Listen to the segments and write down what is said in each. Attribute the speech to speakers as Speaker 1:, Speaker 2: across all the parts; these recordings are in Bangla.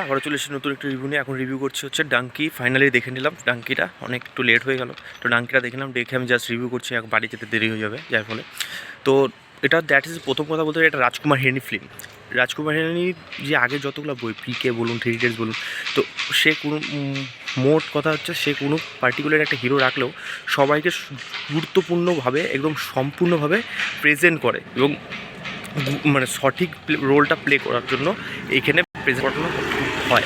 Speaker 1: আবারও চলে এসেছি নতুন একটা রিভিউ নিয়ে। এখন রিভিউ করছি হচ্ছে ডাঙ্কি। ফাইনালি দেখে নিলাম ডাঙ্কিটা, অনেক একটু লেট হয়ে গেল। তো ডাঙ্কিটা দেখে নিলাম, দেখে আমি জাস্ট রিভিউ করছি, এখন বাড়ি যেতে দেরি হয়ে যাবে যার ফলে। তো এটা দ্যাট ইজ প্রথম কথা বলতে এটা রাজকুমার হিরানি ফিল্ম। রাজকুমার হিরানি যে আগে যতগুলো বই, পিকে বলুন, থ্রি ইডিয়টস বলুন, তো সে কোনো মোট কথা হচ্ছে সে কোনো পার্টিকুলার একটা হিরো রাখলেও সবাইকে গুরুত্বপূর্ণভাবে একদম সম্পূর্ণভাবে প্রেজেন্ট করে এবং মানে সঠিক রোলটা প্লে করার জন্য এইখানে প্রেজেন্ট করানো হয়।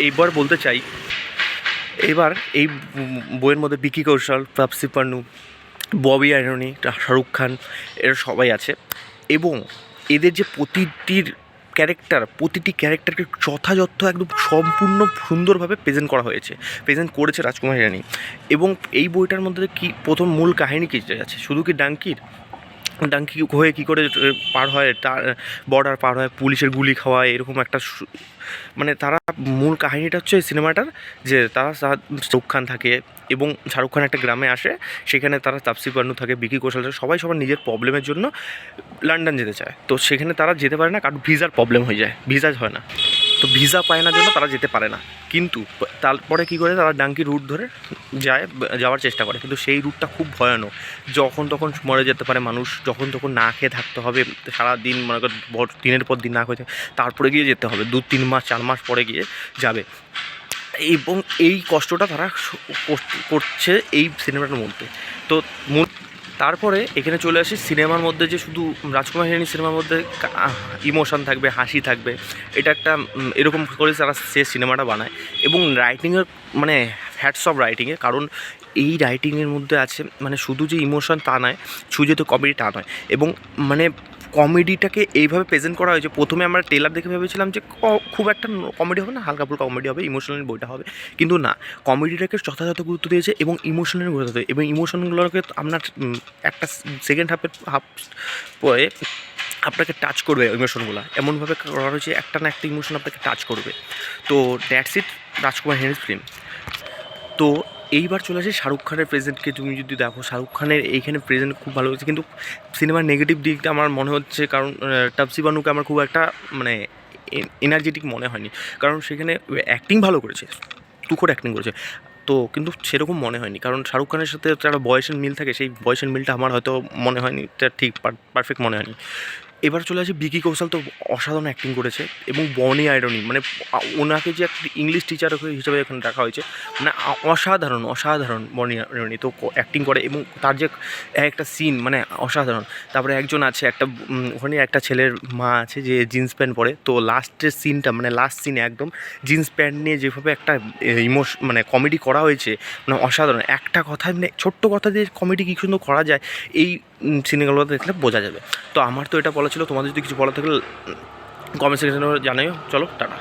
Speaker 1: এইবার বলতে চাই, এবার এই বইয়ের মধ্যে বিকি কৌশল, তাপসী পান্নু, ববি আইরনি, শাহরুখ খান, এরা সবাই আছে এবং এদের যে প্রতিটি ক্যারেক্টারকে যথাযথ একদম সম্পূর্ণ সুন্দরভাবে প্রেজেন্ট করা হয়েছে, প্রেজেন্ট করেছে রাজকুমার হিরানি। এবং এই বইটার মধ্যে কি প্রথম মূল কাহিনী কী আছে, শুধু কি ডাঙ্কি হয়ে কী করে পার হয়, তার বর্ডার পার হয়, পুলিশের গুলি খাওয়া, এরকম একটা মানে তারা মূল কাহিনীটা হচ্ছে এই সিনেমাটার, যে তারা শাহরুখ খান থাকে এবং শাহরুখ খান একটা গ্রামে আসে, সেখানে তারা তাপসী পান্নু থাকে, বিকি কৌশল থাকে, সবাই সবার নিজের প্রবলেমের জন্য লন্ডন যেতে চায়। তো সেখানে তারা যেতে পারে না, কারণ ভিসার প্রবলেম হয়ে যায়, ভিসা হয় না, তো ভিসা পায় না জন্য তারা যেতে পারে না। কিন্তু তারপরে কী করে তারা ডাঙ্কি রুট ধরে যাওয়ার চেষ্টা করে, কিন্তু সেই রুটটা খুব ভয়ানক, যখন তখন মরে যেতে পারে মানুষ, যখন তখন না খেয়ে থাকতে হবে সারাদিন, মনে কর দিনের পর দিন না খেয়ে, তারপরে গিয়ে যেতে হবে 2-3 মাস 4 মাস পরে গিয়ে যাবে। এবং এই কষ্টটা তারা করছে এই সিনেমাটার মধ্যে। তো তারপরে এখানে চলে আসি সিনেমার মধ্যে, যে শুধু রাজকুমার হিরানি সিনেমার মধ্যে ইমোশন থাকবে, হাসি থাকবে, এটা একটা এরকম করে তারা সে সিনেমাটা বানায়। এবং রাইটিংয়ের মানে হ্যাটস অফ রাইটিংয়ে, কারণ এই রাইটিংয়ের মধ্যে আছে মানে শুধু যে ইমোশন তা নয়, শুধু তো কমেডি তা নয়, এবং মানে কমেডিটাকে এইভাবে প্রেজেন্ট করা হয়েছে। প্রথমে আমরা ট্রেলার দেখে ভেবেছিলাম যে খুব একটা কমেডি হবে না, হালকা ফুলকা কমেডি হবে, ইমোশনাল বইটা হবে, কিন্তু না, কমেডিটাকে যথাযথ গুরুত্ব দিয়েছে এবং ইমোশনাল গুরুত্ব দিয়েছে। এবং ইমোশনগুলোকে আপনার একটা সেকেন্ড হাফ পরে আপনাকে টাচ করবে, ইমোশনগুলো এমনভাবে করা হয়েছে, একটা না একটা ইমোশন আপনাকে টাচ করবে। তো that's it Rajkumar Hirani film. তো এইবার চলে আসে শাহরুখ খানের প্রেজেন্টকে। তুমি যদি দেখো শাহরুখ খানের এইখানে প্রেজেন্ট খুব ভালো হয়েছে, কিন্তু সিনেমার নেগেটিভ দিকটা আমার মনে হচ্ছে, কারণ তাপসী পান্নুকে আমার খুব একটা মানে এনার্জেটিক মনে হয়নি, কারণ সেখানে অ্যাক্টিং ভালো করেছে, তুখোর অ্যাক্টিং করেছে, তো কিন্তু সেরকম মনে হয়নি, কারণ শাহরুখ খানের সাথে একটা বয়সের মিল থাকে, সেই বয়সের মিলটা আমার হয়তো মনে হয়নি, এটা ঠিক পারফেক্ট মনে হয়নি। এবার চলে আসে বিকি কৌশল, তো অসাধারণ অ্যাক্টিং করেছে। এবং বনি আইরনি, মানে ওনাকে যে একটা ইংলিশ টিচার হিসেবে এখানে রাখা হয়েছে, মানে অসাধারণ বনি আইরনি তো অ্যাক্টিং করে, এবং তার যে একটা সিন মানে অসাধারণ। তারপরে একজন আছে একটা ওখানে একটা ছেলের মা আছে যে জিন্স প্যান্ট পরে, তো লাস্টের সিনটা মানে লাস্ট সিনে একদম জিন্স প্যান্ট নিয়ে যেভাবে একটা মানে কমেডি করা হয়েছে, মানে অসাধারণ। একটা কথা মানে ছোট্ট কথা দিয়ে কমেডি কী সুন্দর করা যায়, এই সিনেমাগুলো দেখলে বোঝা যাবে। তো আমার তো এটা বলা ছিল, তোমাদের যদি কিছু বলা থাকলে কমেন্ট সেকশনে জানাইও। চলো টাটা।